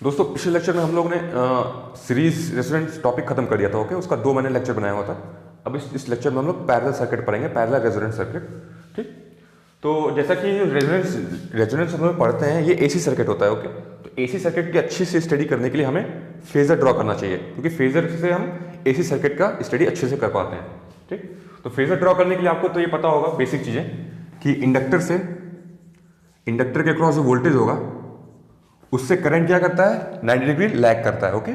दोस्तों पिछले लेक्चर में हम लोग ने सीरीज रेजोनेंस टॉपिक खत्म कर दिया था। ओके, उसका 2 मैंने लेक्चर बनाया हुआ था। अब इस लेक्चर में हम लोग पैरेलल सर्किट पढ़ेंगे, पैरेलल रेजोनेंस सर्किट। ठीक, तो जैसा कि रेजोनेंस हम लोग पढ़ते हैं, ये एसी सर्किट होता है। ओके, तो एसी सर्किट की अच्छी से स्टडी करने के लिए हमें फेजर ड्रॉ करना चाहिए, क्योंकि फेजर से हम एसी सर्किट का स्टडी अच्छे से कर पाते हैं। ठीक, तो फेजर ड्रॉ करने के लिए आपको तो ये पता होगा बेसिक चीजें कि इंडक्टर के अक्रॉस जो वोल्टेज होगा उससे करंट क्या करता है, 90 डिग्री लैग करता है। ओके,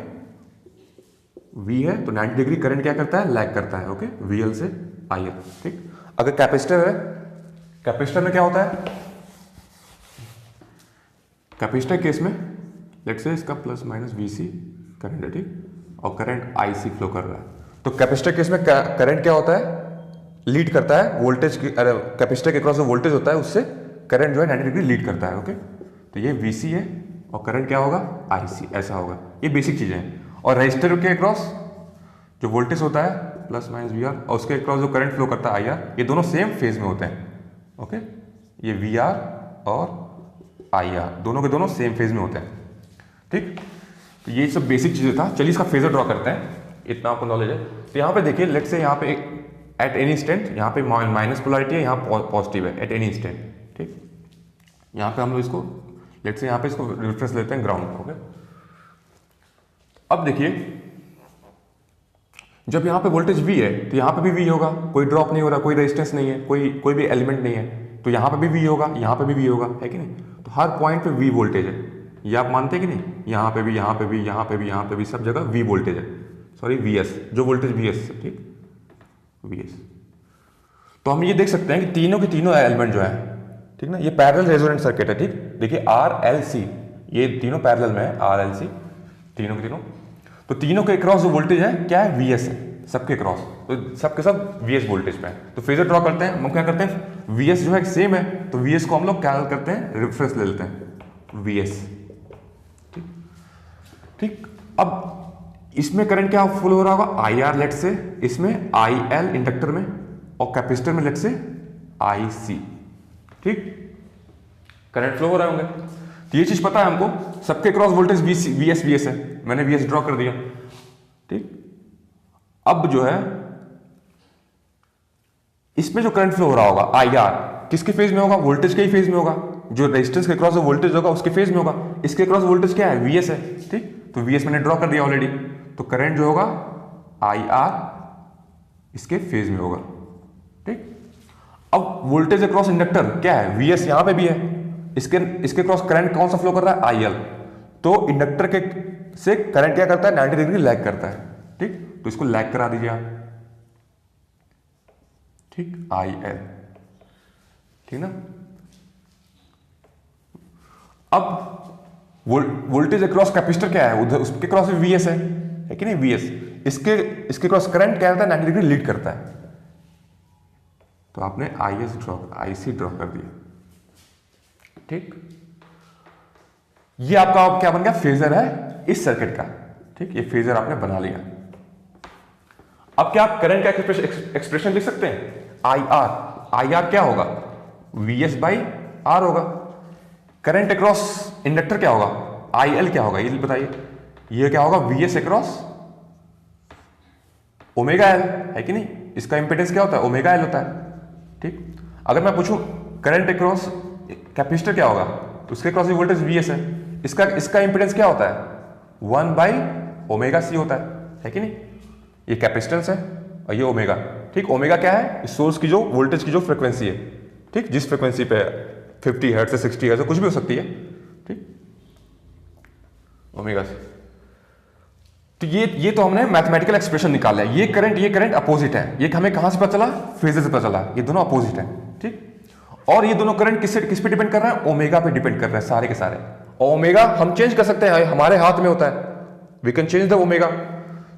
V है तो 90 डिग्री करंट क्या करता है, लैग करता है। ओके, VL से IL। ठीक, अगर कैपेसिटर है, कैपेसिटर में क्या होता है, कैपेसिटर केस में लेट्स से इसका प्लस माइनस VC करंट है। ठीक, और करंट IC फ्लो कर रहा है, तो कैपेसिटर केस में करंट क्या होता है, लीड करता है वोल्टेज की। कैपेसिटर के क्रॉस जो वोल्टेज होता है उससे करंट जो है 90 डिग्री लीड करता है। ओके, तो ये VC है और करंट क्या होगा, IC, ऐसा होगा। ये बेसिक चीजें हैं। और रजिस्टर के अक्रॉस जो वोल्टेज होता है प्लस माइनस VR, और उसके अक्रॉस जो करंट फ्लो करता है IR, ये दोनों सेम फेज में होते हैं। ओके, ये VR और IR दोनों के दोनों सेम फेज में होते हैं। ठीक, तो ये सब बेसिक चीजें था। चलिए इसका फेजर ड्रॉ करते हैं, इतना आपको नॉलेज है। तो यहाँ पे देखिए, लेट्स से यहाँ पे एट एनी इंस्टेंट, यहाँ पे माइनस पोलैरिटी है, यहाँ पॉजिटिव है, एट एनी इंस्टेंट। ठीक, यहाँ पे हम लोग इसको लेट्स से यहाँ पे इसको रेफरेंस लेते हैं ग्राउंड। ओके, अब देखिए जब यहाँ पे वोल्टेज V है तो यहाँ पे भी V होगा, कोई ड्रॉप नहीं हो रहा, कोई रेजिस्टेंस नहीं है, कोई भी एलिमेंट नहीं है, तो यहाँ पे भी V होगा, यहाँ पे भी V होगा, है कि नहीं। तो हर पॉइंट पे V वोल्टेज है, ये आप मानते हैं कि नहीं। यहाँ पे भी, यहाँ पे भी, यहाँ पे भी, यहाँ पे भी, सब जगह V वोल्टेज है, सॉरी VS, जो वोल्टेज VS। ठीक, VS। तो हम ये देख सकते हैं कि तीनों के तीनों एलिमेंट जो है, ठीक ना, ये पैरेलल रेजोनेंट सर्किट है। ठीक, देखिए RLC, ये तीनों पैरेलल में है, RLC तीनों के तीनों। तो तीनों के क्रॉस जो वोल्टेज है क्या है, VS है, सबके क्रॉस, तो सबके सब VS वोल्टेज पे है। तो फेजर ड्रॉ करते हैं, हम क्या करते हैं, VS जो है सेम है, तो VS को हम लोग क्या करते हैं, रेफरेंस ले लेते हैं VS। ठीक, ठीक, अब इसमें करंट क्या फ्लो हो रहा होगा, IR लेट से, इसमें IL इंडक्टर में, और कैपेसिटर में लेट से IC। ठीक, करंट फ्लो हो रहे होंगे, तो ये चीज पता है हमको, सबके क्रॉस वोल्टेज VS है, मैंने VS ड्रॉ कर दिया। ठीक, अब जो है इसमें जो करंट फ्लो हो रहा होगा IR किसके फेज में होगा, वोल्टेज के ही फेज में होगा। जो रेजिस्टेंस के क्रॉस जो वोल्टेज होगा उसके फेज में होगा। इसके क्रॉस वोल्टेज क्या है, VS है। ठीक, तो VS मैंने ड्रॉ कर दिया ऑलरेडी, तो करंट जो होगा IR इसके फेज में होगा। ठीक, अब वोल्टेज अक्रॉस इंडक्टर क्या है, VS यहां पे भी है, इसके क्रॉस करंट कौन सा फ्लो कर रहा है, IL। तो इंडक्टर के से करंट क्या करता है, 90 डिग्री लैग करता है। ठीक, तो इसको लैग करा दीजिए आप। ठीक, IL, ठीक ना। अब वोल्टेज अक्रॉस कैपेसिटर क्या है, उधर उसके क्रॉस भी VS है कि नहीं, VS। इसके क्रॉस करंट क्या करता है, 90 डिग्री लीड करता है। तो आपने IC ड्रॉ कर दिया। ठीक, ये आपका क्या बन गया, फेजर है इस सर्किट का। ठीक, ये फेजर आपने बना लिया। अब क्या आप करंट का एक्सप्रेशन लिख सकते हैं, IR क्या होगा, VS बाई R होगा। करंट अक्रॉस इंडक्टर क्या होगा, IL क्या होगा, ये बताइए। ये क्या होगा, VS अक्रॉस ओमेगा L, है कि नहीं। इसका इंपेडेंस क्या होता है, ओमेगा L होता है। ठीक, अगर मैं पूछूं करंट अक्रॉस कैपेसिटर क्या होगा, तो उसके क्रॉस भी वोल्टेज VS है, इसका इंपेडेंस क्या होता है, 1 बाई ओमेगा C होता है कि नहीं। ये कैपेसिटेंस है और ये ओमेगा। ठीक, ओमेगा क्या है, इस सोर्स की जो वोल्टेज की जो फ्रीक्वेंसी है। ठीक, जिस फ्रीक्वेंसी पे 50 हर्ट्ज से 60 हर्ट्ज कुछ भी हो सकती है। ठीक, ओमेगा से। तो ये तो हमने मैथमेटिकल एक्सप्रेशन निकाला है। ये करंट अपोजिट है। ये हमें कहां से पता चला, फेजर से पता चला, ये दोनों अपोजिट है। ठीक, और ये दोनों करंट किस पे डिपेंड कर रहा है, ओमेगा पे डिपेंड कर रहा है, सारे के सारे। और ओमेगा हम चेंज कर सकते हैं, हमारे हाथ में होता है, we can change the omega.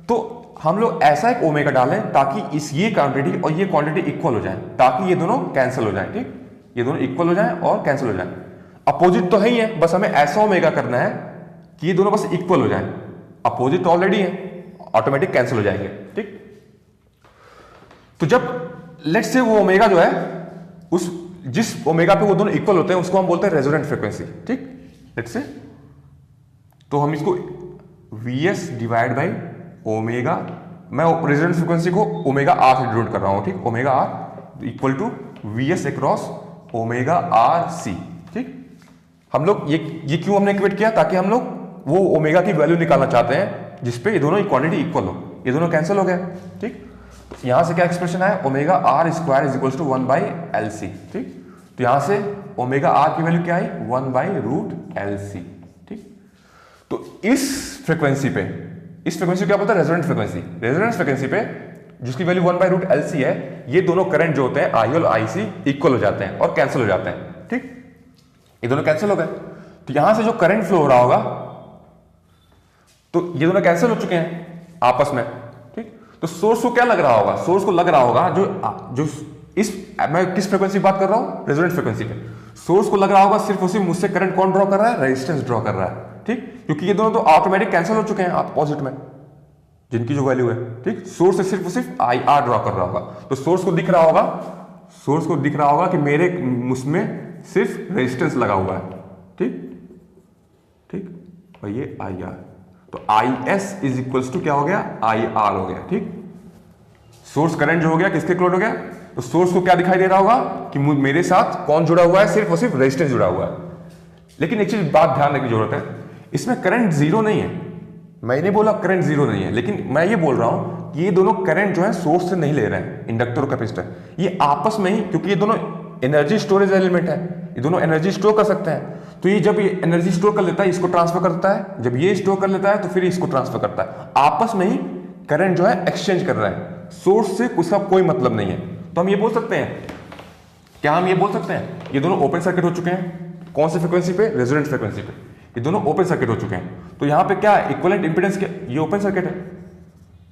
तो हम लोग ऐसा एक ओमेगा डालें ताकि ये क्वांटिटी और ये क्वांटिटी इक्वल हो जाए, ताकि ये दोनों कैंसिल हो जाए। ठीक, ये दोनों इक्वल हो जाए और कैंसिल हो जाए। अपोजिट तो है ही है, बस हमें ऐसा ओमेगा करना है कि ये दोनों बस इक्वल हो जाए। अपोजिट तो ऑलरेडी है, ऑटोमेटिक कैंसिल हो जाएंगे। ठीक, तो जब लेट्स से वो ओमेगा जो है, उस जिस ओमेगा पे वो दोनों इक्वल होते हैं उसको हम बोलते हैं रेजोनेंट फ्रीक्वेंसी। ठीक, लेट्स से तो हम इसको Vs डिवाइड बाई ओमेगा, मैं रेजोनेंस फ्रिक्वेंसी को ओमेगा आर से डिनोट कर रहा हूं, ठीक, omega R equal to Vs across omega R C. ठीक, हम लोग ये क्यों हमने इक्वेट किया, ताकि हम लोग वो ओमेगा की वैल्यू निकालना चाहते हैं जिसपे ये दोनों क्वांटिटी इक्वल हो, ये दोनों कैंसिल हो गया। ठीक, तो यहां से क्या एक्सप्रेशन है, omega R square is equal to 1/LC। ठीक, तो यहां से ओमेगा आर की वैल्यू क्या आई, 1/√LC। ठीक, तो इस फ्रीक्वेंसी पे, इस फ्रीक्वेंसी क्या बोलता है, रेजोनेंट फ्रीक्वेंसी। रेजोनेंट फ्रीक्वेंसी पे जिसकी वैल्यू 1/√LC है, ये दोनों करंट जो होते हैं आई और IC इक्वल हो जाते हैं और कैंसिल हो जाते हैं। ठीक, ये दोनों कैंसिल हो गए, तो यहां से जो करंट फ्लो हो रहा होगा, तो ये दोनों कैंसिल हो चुके हैं आपस में। ठीक, तो सोर्स को क्या लग रहा होगा, सोर्स को लग रहा होगा जो इस, मैं किस फ्रीक्वेंसी बात कर रहा हूं, रेजोनेंट फ्रीक्वेंसी पे सोर्स को लग रहा होगा सिर्फ उसी मुझसे करंट कौन ड्रॉ कर रहा है, रेजिस्टेंस ड्रॉ कर रहा है। ठीक, क्योंकि ये दोनों तो ऑटोमेटिक कैंसिल हो चुके हैं अपोजिट में, जिनकी जो वैल्यू है। ठीक, सोर्स से सिर्फ IR ड्रॉ कर रहा होगा, तो सोर्स को दिख रहा होगा, सोर्स को दिख रहा होगा कि मेरे उसमें सिर्फ रेजिस्टेंस लगा हुआ है। ठीक, ठीक, और ये IR, तो IS इज इक्वल्स टू क्या हो गया, IR हो गया। ठीक, सोर्स करंट जो हो गया किसके क्लोज हो गया, तो सोर्स को क्या दिखाई दे रहा होगा कि मेरे साथ कौन जुड़ा हुआ है, सिर्फ और सिर्फ रेजिस्टेंस जुड़ा हुआ है। लेकिन एक चीज बात ध्यान रखने की जरूरत है, इसमें करंट जीरो नहीं है, मैंने बोला करंट जीरो नहीं है, लेकिन मैं ये बोल रहा हूं कि ये दोनों करंट जो है सोर्स से नहीं ले रहे हैं, इंडक्टर और कैपेसिटर, ये आपस में ही, क्योंकि ये दोनों एनर्जी स्टोरेज एलिमेंट है, ये दोनों एनर्जी स्टोर कर सकते हैं। तो ये जब ये एनर्जी स्टोर कर लेता है, इसको ट्रांसफर करता है, जब ये स्टोर कर लेता है तो फिर इसको ट्रांसफर करता है, आपस में ही करंट जो है एक्सचेंज कर रहा है, सोर्स से उसका कोई मतलब नहीं है। तो हम ये बोल सकते हैं, क्या हम ये बोल सकते हैं, ये दोनों ओपन सर्किट हो चुके हैं, कौन सी फ्रीक्वेंसी पे, रेजोनेंट फ्रीक्वेंसी पे, ये दोनों ओपन सर्किट हो चुके हैं। तो यहां पे क्या इक्विवेलेंट इंपेडेंस क्या, ये ओपन सर्किट है।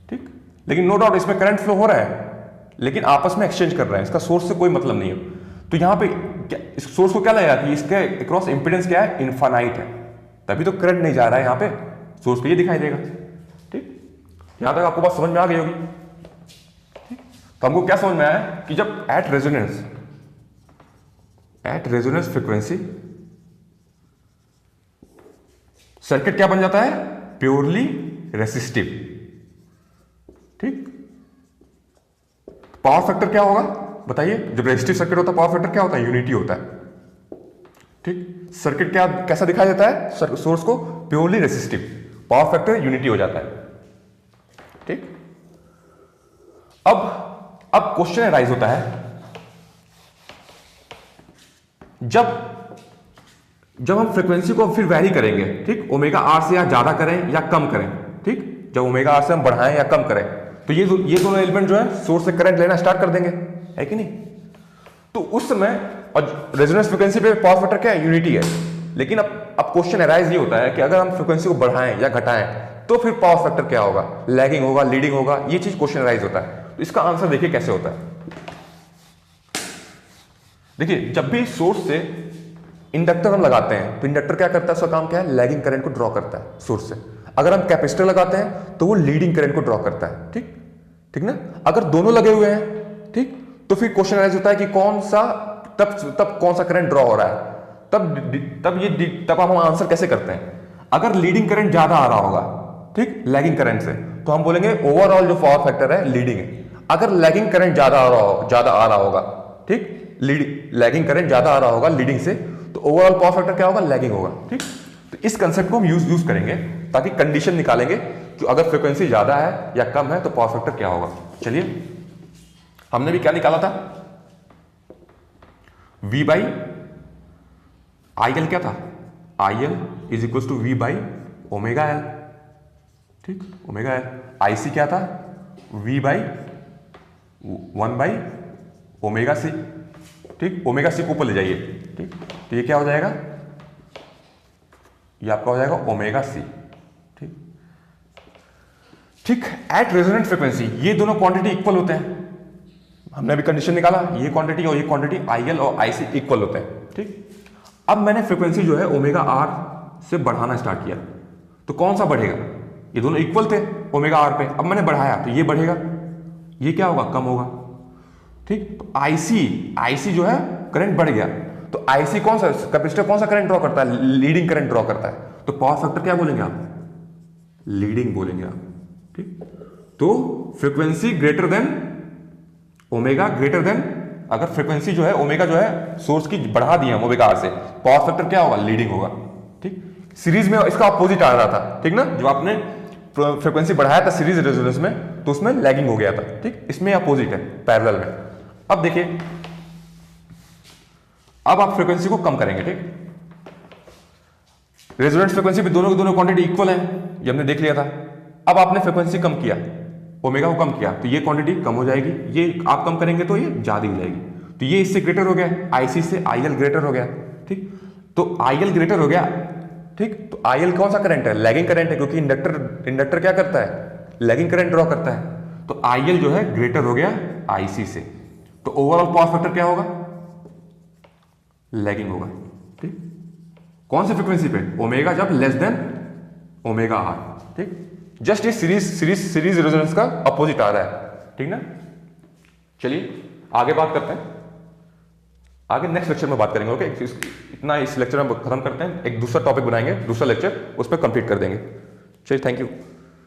ठीक, लेकिन नो डाउट इसमें करंट फ्लो हो रहा है, लेकिन आपस में एक्सचेंज कर रहा है, इसका सोर्स से कोई मतलब नहीं है। तो यहां पे इस सोर्स को क्या लगेगा कि इसके अक्रॉस इंपेडेंस क्या है, इनफाइनाइट है, तभी तो करंट नहीं जा रहा है, यहां पे सोर्स पे ये दिखाई देगा। ठीक, यहां तक आपको बात समझ में आ गई होगी। ठीक, तो हमको क्या समझ में आया कि जब एट रेजोनेंस फ्रीक्वेंसी सर्किट क्या बन जाता है, प्योरली रेसिस्टिव। ठीक, पावर फैक्टर क्या होगा बताइए, जब रेसिस्टिव सर्किट होता है पावर फैक्टर क्या होता है, यूनिटी होता है। ठीक, सर्किट क्या कैसा दिखाई देता है, सोर्स को purely resistive, power factor unity हो जाता है। ठीक, अब क्वेश्चन राइज होता है, जब हम फ्रीक्वेंसी को फिर वैरी करेंगे, ठीक, ओमेगा आर से या ज्यादा करें या कम करें, ठीक, जब ओमेगा आर से हम बढ़ाएं या कम करें, तो ये दोनों एलिमेंट जो है सोर्स से करंट लेना स्टार्ट कर देंगे, है कि नहीं। तो उस समय, और रेजोनेंस फ्रीक्वेंसी पे पावर फैक्टर क्या है, यूनिटी है। लेकिन अब क्वेश्चन अराइज ये होता है कि अगर हम फ्रीक्वेंसी को बढ़ाएं या घटाएं तो फिर पावर फैक्टर क्या होगा, लैगिंग होगा, लीडिंग होगा, ये चीज क्वेश्चन अराइज होता है। तो इसका आंसर देखिए कैसे होता है। देखिए, जब भी सोर्स से इंडक्टर हम लगाते हैं तो इंडक्टर क्या करता है, उसका काम क्या है, लैगिंग करंट को ड्रॉ करता है सोर्स से। अगर हम कैपेसिटर लगाते हैं तो वो लीडिंग करंट को ड्रॉ करता है। ठीक, ठीक ना। अगर दोनों लगे हुए हैं, ठीक, तो फिर क्वेश्चन राइज होता है कि कौन सा तब कौन सा करंट ड्रॉ हो रहा है, तब हम आंसर कैसे करते हैं। अगर लीडिंग करंट ज्यादा आ रहा होगा, ठीक, लैगिंग करंट से, तो हम बोलेंगे ओवरऑल जो पावर फैक्टर है लीडिंग है। अगर लैगिंग करंट ज्यादा आ रहा होगा, ठीक, लैगिंग करंट ज्यादा आ रहा होगा लीडिंग से, तो ओवरऑल पावर फैक्टर क्या होगा, लैगिंग होगा। ठीक, तो इस कंसेप्ट को हम यूज करेंगे ताकि कंडीशन निकालेंगे कि अगर फ्रीक्वेंसी ज्यादा है या कम है तो पावर फैक्टर क्या होगा। चलिए, हमने भी क्या निकाला था, V बाई IL क्या था, IL is equal to V by omega L। ठीक, ओमेगा L। IC क्या था, V by 1 by omega C। ठीक, ओमेगा C को ऊपर ले जाइए। ठीक, तो ये क्या हो जाएगा, ये आपका हो जाएगा ओमेगा C। ठीक, ठीक, एट रेजोनेंट फ्रीक्वेंसी ये दोनों क्वांटिटी इक्वल होते हैं। हमने अभी कंडीशन निकाला, ये क्वांटिटी और ये क्वांटिटी IL और IC इक्वल होते हैं। ठीक, अब मैंने फ्रीक्वेंसी जो है ओमेगा R से बढ़ाना स्टार्ट किया, तो कौन सा बढ़ेगा, ये दोनों इक्वल थे ओमेगा R पे, अब मैंने बढ़ाया तो ये बढ़ेगा, ये क्या होगा, कम होगा। ठीक, तो IC जो है करंट बढ़ गया, तो IC कौन सा कैपेसिटर कौन सा करंट ड्रॉ करता है, लीडिंग करंट ड्रॉ करता है, तो पावर फैक्टर क्या बोलेंगे आप? लीडिंग बोलेंगे आप। ठीक, तो frequency greater than omega greater than, अगर फ्रीक्वेंसी जो है ओमेगा जो है सोर्स की बढ़ा दी हम ओमेगा आर से, पावर फैक्टर क्या होगा? लीडिंग होगा। ठीक, सीरीज में इसका अपोजिट आ रहा था, ठीक ना, जो आपने फ्रीक्वेंसी बढ़ाया था सीरीज रेजोनेंस में तो उसमें लैगिंग हो गया था। ठीक, इसमें अपोजिट है पैरेलल में। अब देखिए, अब आप फ्रीक्वेंसी को कम करेंगे। ठीक, रेजोनेंस फ्रीक्वेंसी पे दोनों की दोनों क्वांटिटी इक्वल है, ये हमने देख लिया था। अब आपने फ्रीक्वेंसी कम किया, ओमेगा को कम किया, तो ये क्वांटिटी कम हो जाएगी, ये आप कम करेंगे तो ये ज्यादा हो जाएगी। तो ये इससे ग्रेटर हो गया, आईसी से आईएल ग्रेटर हो गया। ठीक, तो आईएल ग्रेटर हो गया। ठीक, तो आईएल कौन सा करंट है? लैगिंग करंट है, क्योंकि इंडक्टर क्या करता है? लैगिंग करंट ड्रॉ करता है। तो आईएल जो है ग्रेटर हो गया आईसी से, तो ओवरऑल पावर फैक्टर क्या होगा? लैगिंग होगा। ठीक, कौन सी फ्रीक्वेंसी पे? ओमेगा जब लेस देन ओमेगा आर। ठीक, जस्ट ये सीरीज रेजोनेंस का अपोजिट आ रहा है। ठीक ना, चलिए आगे बात करते हैं, आगे नेक्स्ट लेक्चर में बात करेंगे। ओके, इतना इस लेक्चर में खत्म करते हैं, एक दूसरा टॉपिक बनाएंगे, दूसरा लेक्चर उस पर कंप्लीट कर देंगे। चलिए, थैंक यू।